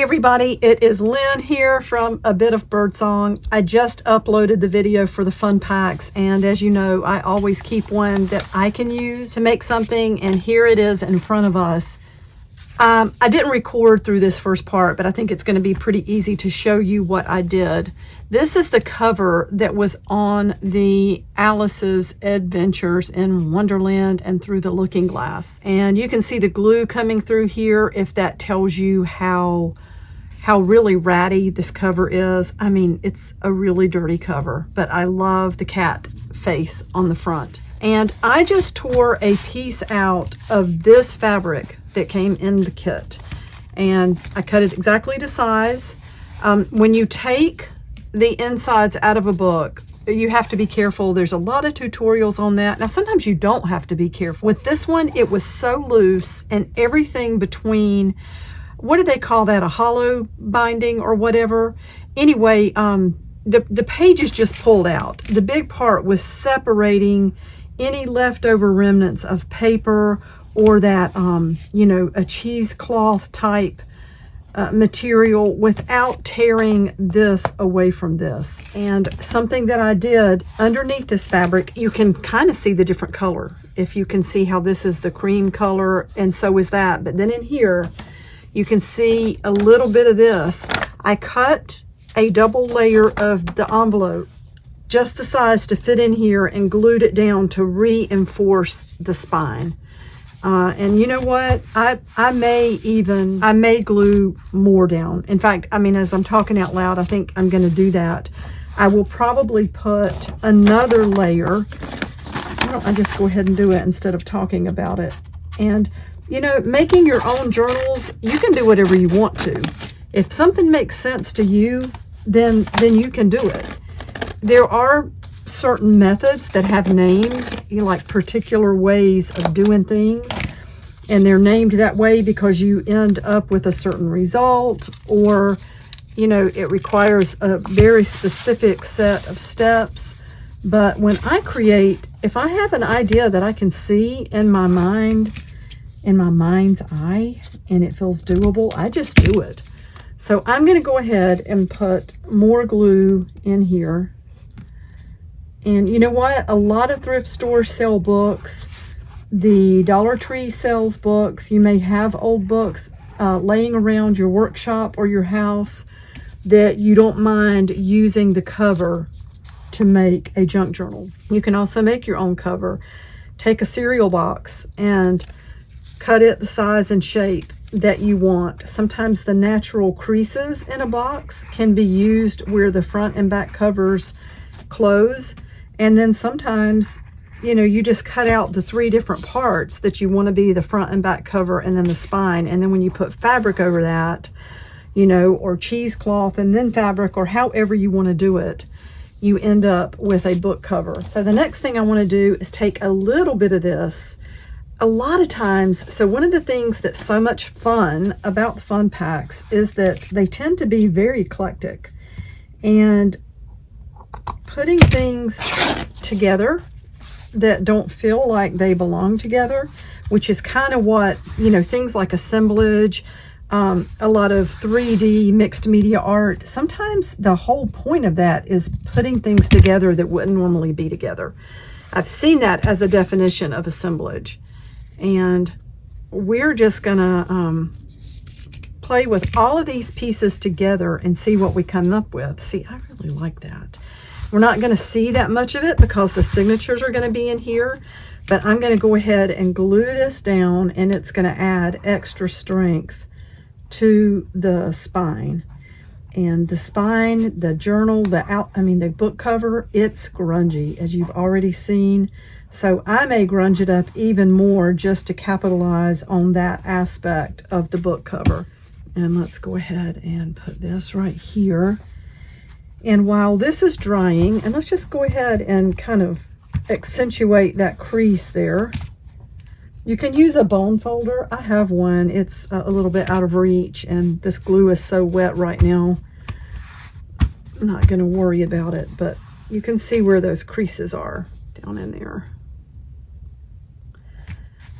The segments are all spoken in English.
everybody, it is Lynn here from A Bit of Birdsong. I just uploaded the video for the fun packs, and as you know, I always keep one that I can use to make something, and here it is in front of us. I didn't record through this first part, but I think it's going to be pretty easy to show you what I did. This is the cover that was on the Alice's Adventures in Wonderland and Through the Looking Glass. And you can see the glue coming through here, if that tells you how really ratty this cover is. I mean, it's a really dirty cover, but I love the cat face on the front. And I just tore a piece out of this fabric that came in the kit, and I cut it exactly to size. When you take the insides out of a book, you have to be careful. There's a lot of tutorials on that. Now, sometimes you don't have to be careful. With this one, it was so loose, and everything between, what do they call that, a hollow binding or whatever? Anyway, the pages just pulled out. The big part was separating any leftover remnants of paper or that, you know, a cheesecloth type material without tearing this away from this. And something that I did underneath this fabric, you can kind of see the different color. If you can see how this is the cream color, and so is that. But then in here, you can see a little bit of this. I cut a double layer of the envelope, just the size to fit in here, and glued it down to reinforce the spine. And you know what? I may glue more down. In fact, I mean, as I'm talking out loud, I think I'm going to do that. I will probably put another layer. Why don't I just go ahead and do it instead of talking about it? And, you know, making your own journals, you can do whatever you want to. If something makes sense to you, then you can do it. There are certain methods that have names, you know, like particular ways of doing things, and they're named that way because you end up with a certain result, or, you know, it requires a very specific set of steps. But when I create, if I have an idea that I can see in my mind, in my mind's eye, and it feels doable, I just do it. So I'm going to go ahead and put more glue in here. And you know what? A lot of thrift stores sell books. The Dollar Tree sells books. You may have old books laying around your workshop or your house that you don't mind using the cover to make a junk journal. You can also make your own cover. Take a cereal box and cut it the size and shape that you want. Sometimes the natural creases in a box can be used where the front and back covers close. And then sometimes, you know, you just cut out the 3 different parts that you want to be the front and back cover, and then the spine. And then when you put fabric over that, you know, or cheesecloth and then fabric, or however you want to do it, you end up with a book cover. So the next thing I want to do is take a little bit of this. A lot of times, so one of the things that's so much fun about the fun packs is that they tend to be very eclectic. And putting things together that don't feel like they belong together, which is kind of what, you know, things like assemblage, a lot of 3D mixed media art, sometimes the whole point of that is putting things together that wouldn't normally be together. I've seen that as a definition of assemblage. And we're just gonna play with all of these pieces together and see what we come up with. See, I really like that. We're not going to see that much of it because the signatures are going to be in here, but I'm going to go ahead and glue this down, and it's going to add extra strength to the spine. And the spine, the journal, the book cover, it's grungy, as you've already seen. So I may grunge it up even more just to capitalize on that aspect of the book cover. And let's go ahead and put this right here. And while this is drying, and let's just go ahead and kind of accentuate that crease there. You can use a bone folder. I have one. It's a little bit out of reach, and this glue is so wet right now. I'm not going to worry about it, but you can see where those creases are down in there.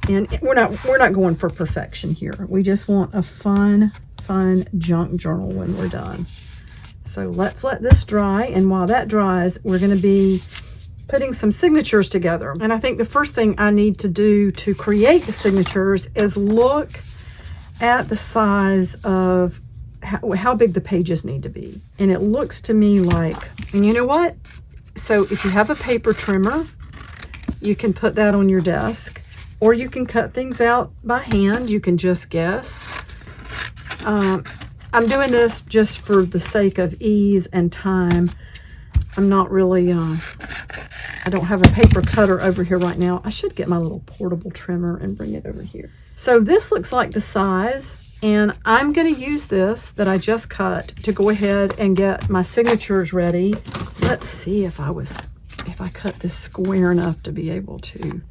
And we're not going for perfection here. We just want a fun fun junk journal when we're done. So let's let this dry, and while that dries, we're going to be putting some signatures together. And I think the first thing I need to do to create the signatures is look at the size of how big the pages need to be. And it looks to me like, and you know what? So if you have a paper trimmer, you can put that on your desk, or you can cut things out by hand. You can just guess. I'm doing this just for the sake of ease and time. I'm not really, I don't have a paper cutter over here right now. I should get my little portable trimmer and bring it over here. So this looks like the size, and I'm going to use this that I just cut to go ahead and get my signatures ready. Let's see if I cut this square enough to be able to,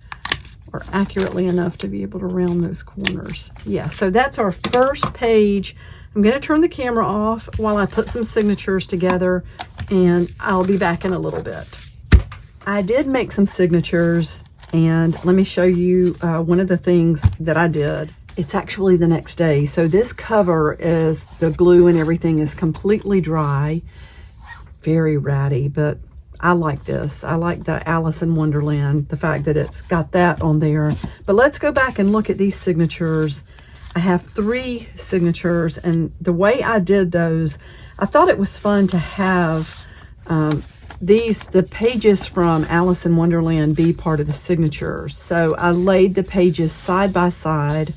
or accurately enough to be able to round those corners. Yeah, so that's our first page. I'm going to turn the camera off while I put some signatures together, and I'll be back in a little bit. I did make some signatures, and let me show you one of the things that I did. It's actually the next day. So this cover is, the glue and everything is completely dry. Very ratty, but I like this. I like the Alice in Wonderland, the fact that it's got that on there. But let's go back and look at these signatures. I have 3 signatures, and the way I did those, I thought it was fun to have the pages from Alice in Wonderland be part of the signatures. So I laid the pages side by side,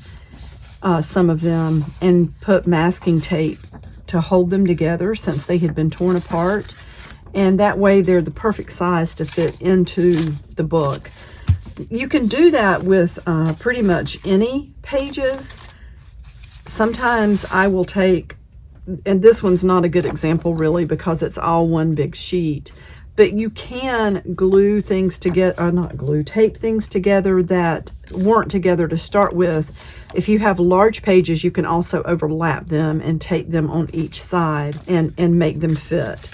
some of them, and put masking tape to hold them together since they had been torn apart. And that way they're the perfect size to fit into the book. You can do that with pretty much any pages. Sometimes I will take, and this one's not a good example really because it's all one big sheet, but you can glue things together, or not glue, tape things together that weren't together to start with. If you have large pages, you can also overlap them and tape them on each side and make them fit.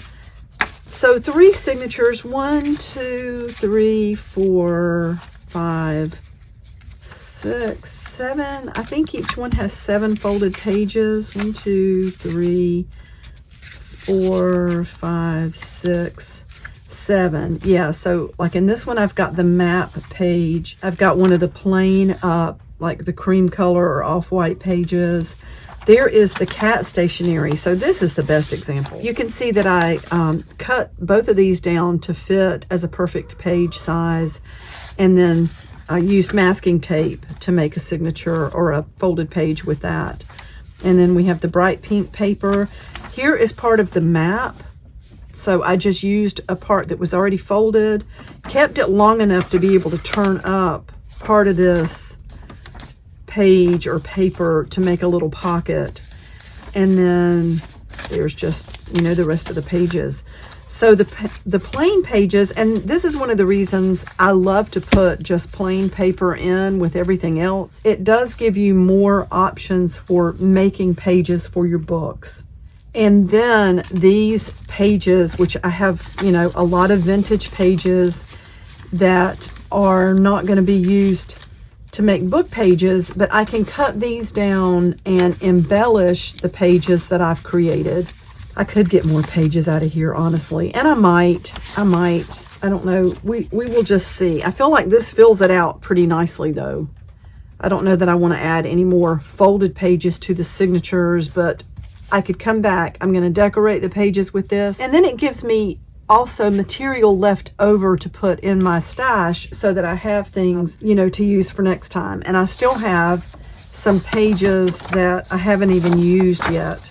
So 3 signatures, 1, 2, 3, 4, 5, 6, 7. I think each one has 7 folded pages. 1, 2, 3, 4, 5, 6, 7. Yeah, so like in this one, I've got the map page. I've got one of the plain, like the cream color or off-white pages. There is the cat stationery. So this is the best example. You can see that I cut both of these down to fit as a perfect page size, and then I used masking tape to make a signature or a folded page with that. And then we have the bright pink paper. Here is part of the map. So I just used a part that was already folded, kept it long enough to be able to turn up part of this page or paper to make a little pocket, and then there's just, you know, the rest of the pages. So the plain pages, and this is one of the reasons I love to put just plain paper in with everything else. It does give you more options for making pages for your books. And then these pages, which I have, you know, a lot of vintage pages that are not going to be used to make book pages, but I can cut these down and embellish the pages that I've created. I could get more pages out of here, honestly, and I might, I don't know. We will just see. I feel like this fills it out pretty nicely though. I don't know that I want to add any more folded pages to the signatures, but I could come back. I'm going to decorate the pages with this, and then it gives me also material left over to put in my stash so that I have things, you know, to use for next time. And I still have some pages that I haven't even used yet,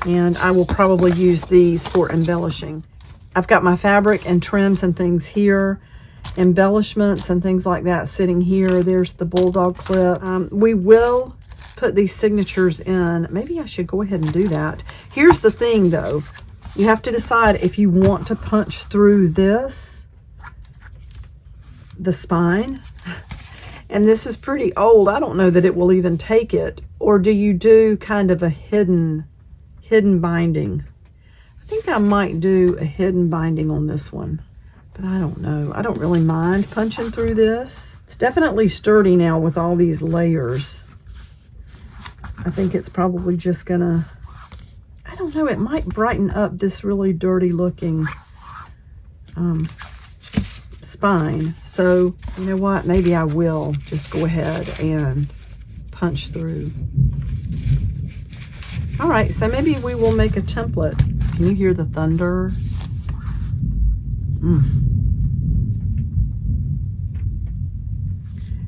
and I will probably use these for embellishing. I've got my fabric and trims and things here, embellishments and things like that sitting here. There's the bulldog clip. We will put these signatures in. Maybe I should go ahead and do that. Here's the thing though. You have to decide if you want to punch through this, the spine, and this is pretty old. I don't know that it will even take it. Or do you do kind of a hidden binding? I think I might do a hidden binding on this one, but I don't know. I don't really mind punching through this. It's definitely sturdy now with all these layers. I think it's probably just gonna, I don't know, it might brighten up this really dirty looking spine. So you know what, maybe I will just go ahead and punch through. All right, so maybe we will make a template. Can you hear the thunder?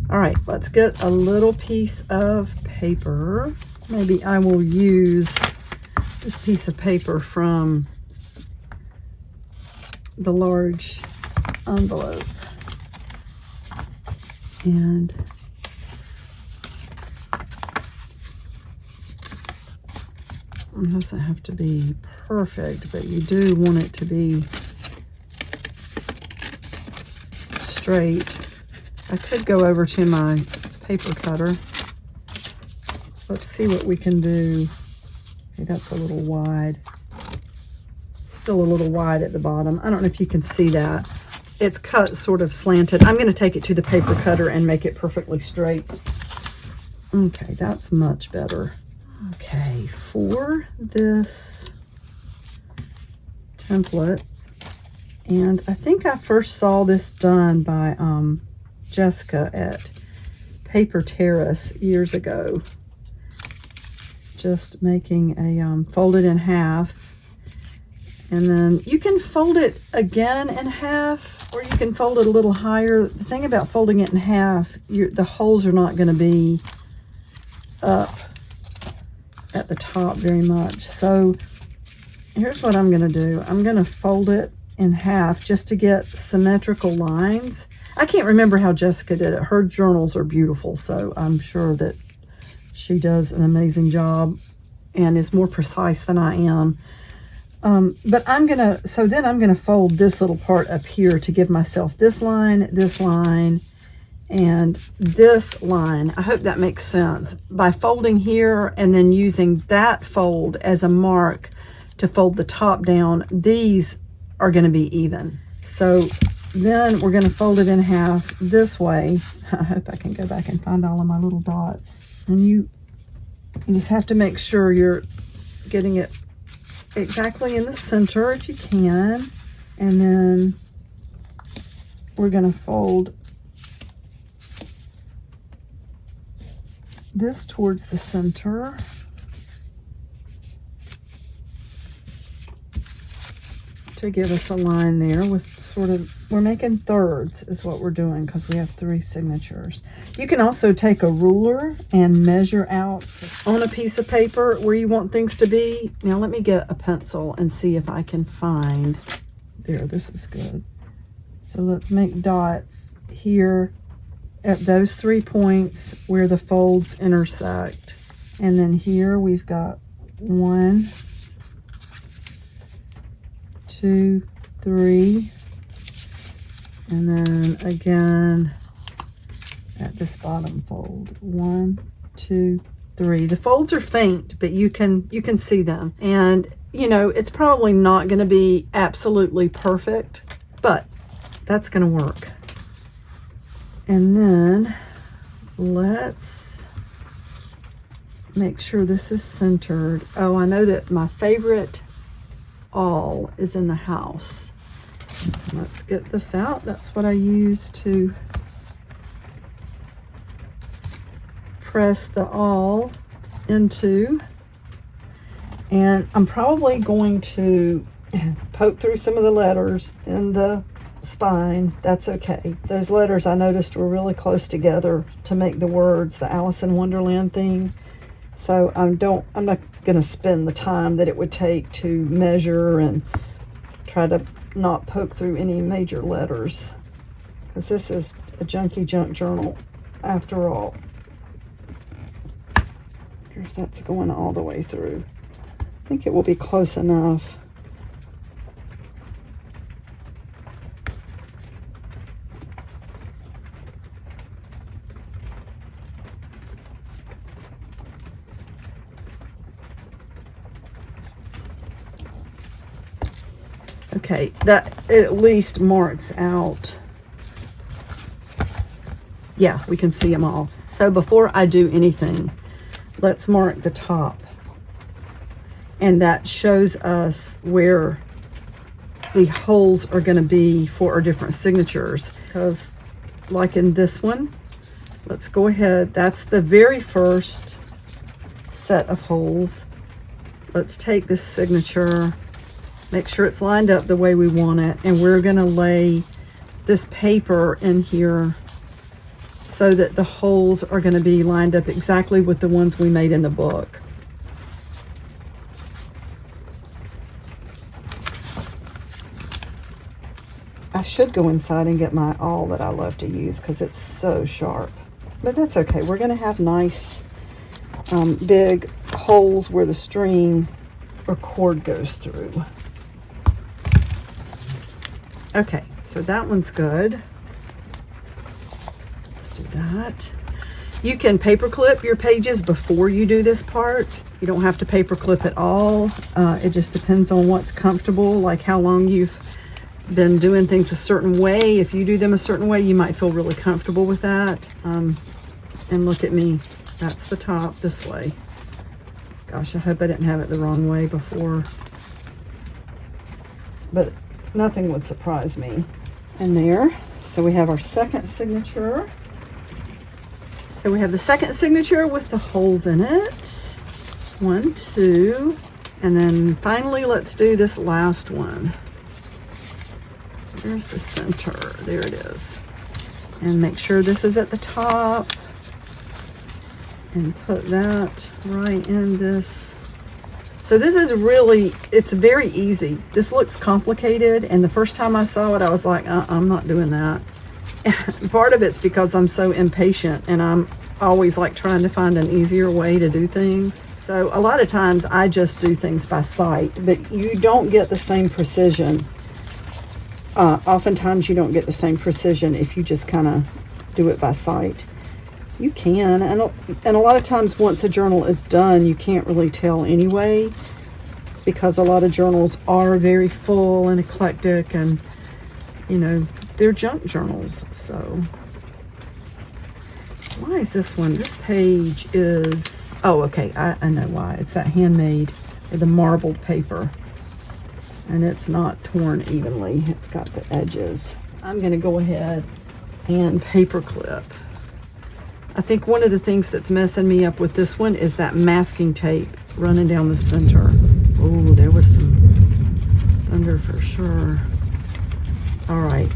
All right, let's get a little piece of paper. Maybe I will use this piece of paper from the large envelope. And it doesn't have to be perfect, but you do want it to be straight. I could go over to my paper cutter. Let's see what we can do. Okay, that's a little wide. Still a little wide at the bottom. I don't know if you can see that. It's cut sort of slanted. I'm going to take it to the paper cutter and make it perfectly straight. Okay, that's much better. Okay, for this template, and I think I first saw this done by Jessica at Paper Terrace years ago. Just making a fold it in half, and then you can fold it again in half, or you can fold it a little higher. The thing about folding it in half, the holes are not going to be up at the top very much. So here's what I'm going to do. I'm going to fold it in half just to get symmetrical lines. I can't remember how Jessica did it. Her journals are beautiful, so I'm sure that she does an amazing job and is more precise than I am. But then I'm gonna fold this little part up here to give myself this line, and this line. I hope that makes sense. By folding here and then using that fold as a mark to fold the top down, these are gonna be even. So then we're gonna fold it in half this way. I hope I can go back and find all of my little dots. And you just have to make sure you're getting it exactly in the center if you can. And then we're gonna fold this towards the center. To give us a line there with sort of, we're making thirds is what we're doing because we have 3 signatures. You can also take a ruler and measure out on a piece of paper where you want things to be. Now let me get a pencil and see if I can find, there, this is good. So let's make dots here at those 3 points where the folds intersect. And then here we've got 1, 2, 3, and then again at this bottom fold. 1, 2, 3. The folds are faint, but you can see them. And you know, it's probably not going to be absolutely perfect, but that's going to work. And then let's make sure this is centered. Oh, I know that my favorite awl is in the house. Let's get this out. That's what I use to press the awl into. And I'm probably going to poke through some of the letters in the spine. That's okay. Those letters I noticed were really close together to make the words, the Alice in Wonderland thing. So I'm not going to spend the time that it would take to measure and try to not poke through any major letters, because this is a junky junk journal after all. Here's that's going all the way through. I think it will be close enough. Okay, that at least marks out. Yeah, we can see them all. So before I do anything, let's mark the top. And that shows us where the holes are going to be for our different signatures. Because like in this one, let's go ahead. That's the very first set of holes. Let's take this signature, make sure it's lined up the way we want it, and we're going to lay this paper in here so that the holes are going to be lined up exactly with the ones we made in the book. I should go inside and get my awl that I love to use because it's so sharp, but that's okay. We're going to have nice big holes where the string or cord goes through. Okay, so that one's good. Let's do that. You can paper clip your pages before you do this part. You don't have to paper clip at all. It just depends on what's comfortable, like how long you've been doing things a certain way. If you do them a certain way, you might feel really comfortable with that. And look at me. That's the top this way. Gosh, I hope I didn't have it the wrong way before. But nothing would surprise me in there. So we have our second signature. So we have the second signature with the holes in it. 1, 2, and then finally let's do this last one. There's the center. There it is. And make sure this is at the top. And put that right in this. So this is really, it's very easy. This looks complicated, and the first time I saw it, I was like, I'm not doing that. Part of it's because I'm so impatient, and I'm always like trying to find an easier way to do things. So a lot of times I just do things by sight, but you don't get the same precision. Oftentimes you don't get the same precision if you just kind of do it by sight. You can, and a lot of times once a journal is done, you can't really tell anyway, because a lot of journals are very full and eclectic, and you know, they're junk journals. So why is this one? This page is, oh, okay, I know why. It's that handmade or the marbled paper, and it's not torn evenly. It's got the edges. I'm going to go ahead and paper clip. I think one of the things that's messing me up with this one is that masking tape running down the center. Oh, there was some thunder for sure. All right,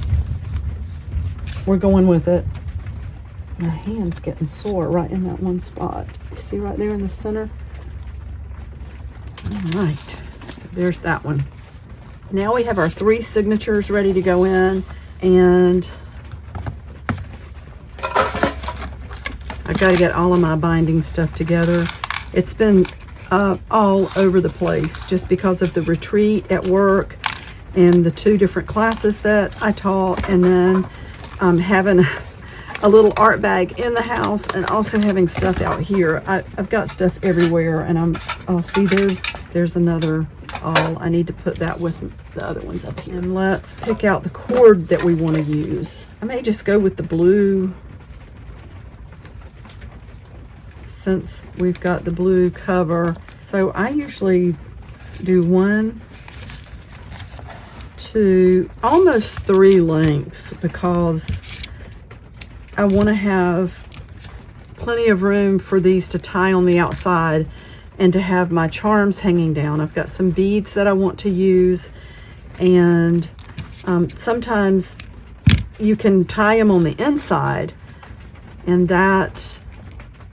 we're going with it. My hand's getting sore right in that one spot. You see right there in the center? All right, so there's that one. Now we have our 3 signatures ready to go in, and I got to get all of my binding stuff together. It's been all over the place just because of the retreat at work and the 2 different classes that I taught, and then having a little art bag in the house and also having stuff out here. I've got stuff everywhere, and oh, see, there's another awl. I need to put that with the other ones up here. And let's pick out the cord that we want to use. I may just go with the blue, since we've got the blue cover. So I usually do 1, 2, almost 3 lengths, because I want to have plenty of room for these to tie on the outside and to have my charms hanging down. I've got some beads that I want to use, and sometimes you can tie them on the inside, and that,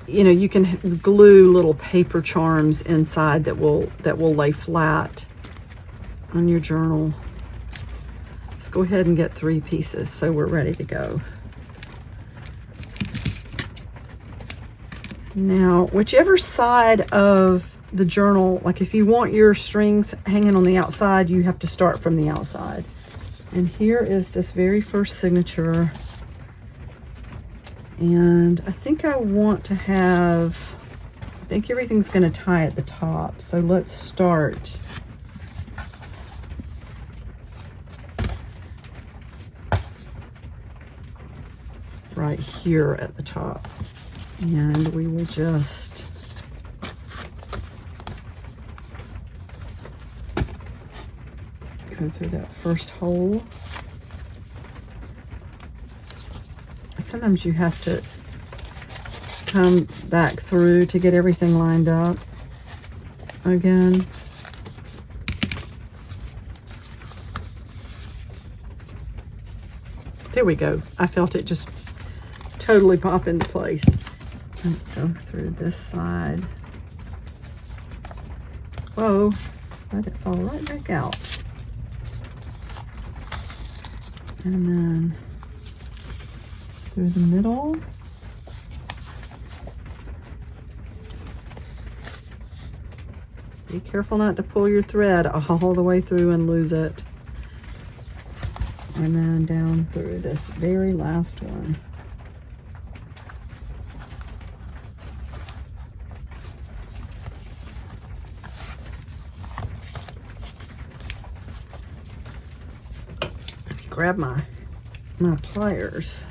you know, you can glue little paper charms inside that will lay flat on your journal. Let's go ahead and get 3 pieces so we're ready to go. Now, whichever side of the journal, like if you want your strings hanging on the outside, you have to start from the outside. And here is this very first signature. And I think I want to have, I think everything's going to tie at the top. So let's start right here at the top. And we will just Go through that first hole. Sometimes you have to come back through to get everything lined up again. There we go. I felt it just totally pop into place. Let's go through this side. Whoa, let it fall right back out. And then through the middle. Be careful not to pull your thread all the way through and lose it. And then down through this very last one. Grab my pliers.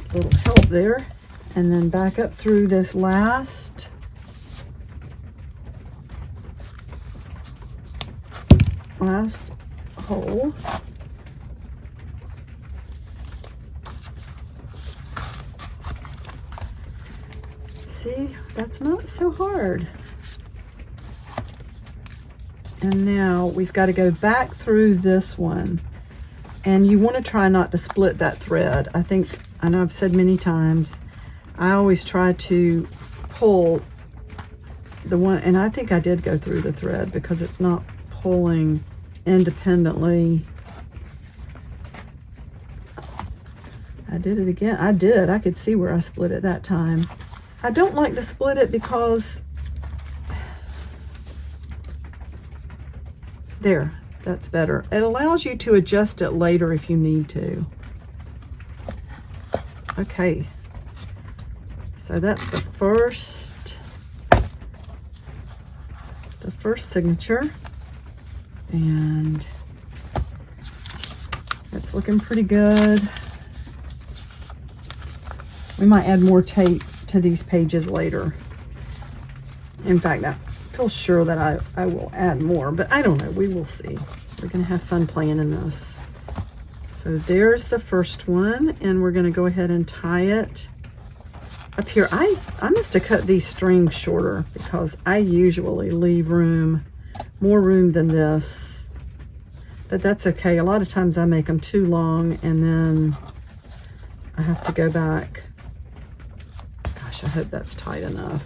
A little help there. And then back up through this last hole. See, that's not so hard. And now we've got to go back through this one. And you want to try not to split that thread. I know I've said many times, I always try to pull the one, and I think I did go through the thread because it's not pulling independently. I did it again. I did. I could see where I split it that time. I don't like to split it because there, that's better. It allows you to adjust it later if you need to. Okay. So that's the first signature, and it's looking pretty good. We might add more tape to these pages later. In fact, I feel sure that I will add more, but I don't know. We will see. We're going to have fun playing in this. So there's the first one, and we're going to go ahead and tie it up here. I must have cut these strings shorter because I usually leave more room than this, but that's okay. A lot of times I make them too long and then I have to go back. Gosh, I hope that's tight enough.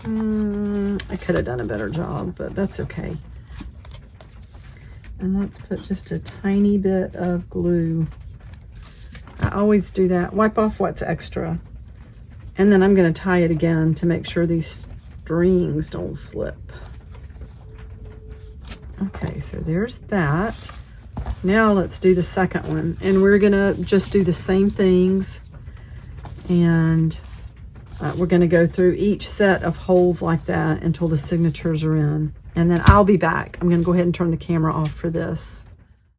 I could have done a better job, but that's okay. And let's put just a tiny bit of glue. I always do that. Wipe off what's extra. And then I'm going to tie it again to make sure these strings don't slip. Okay, so there's that. Now let's do the second one. And we're going to just do the same things. And we're going to go through each set of holes like that until the signatures are in. And then I'll be back. I'm going to go ahead and turn the camera off for this.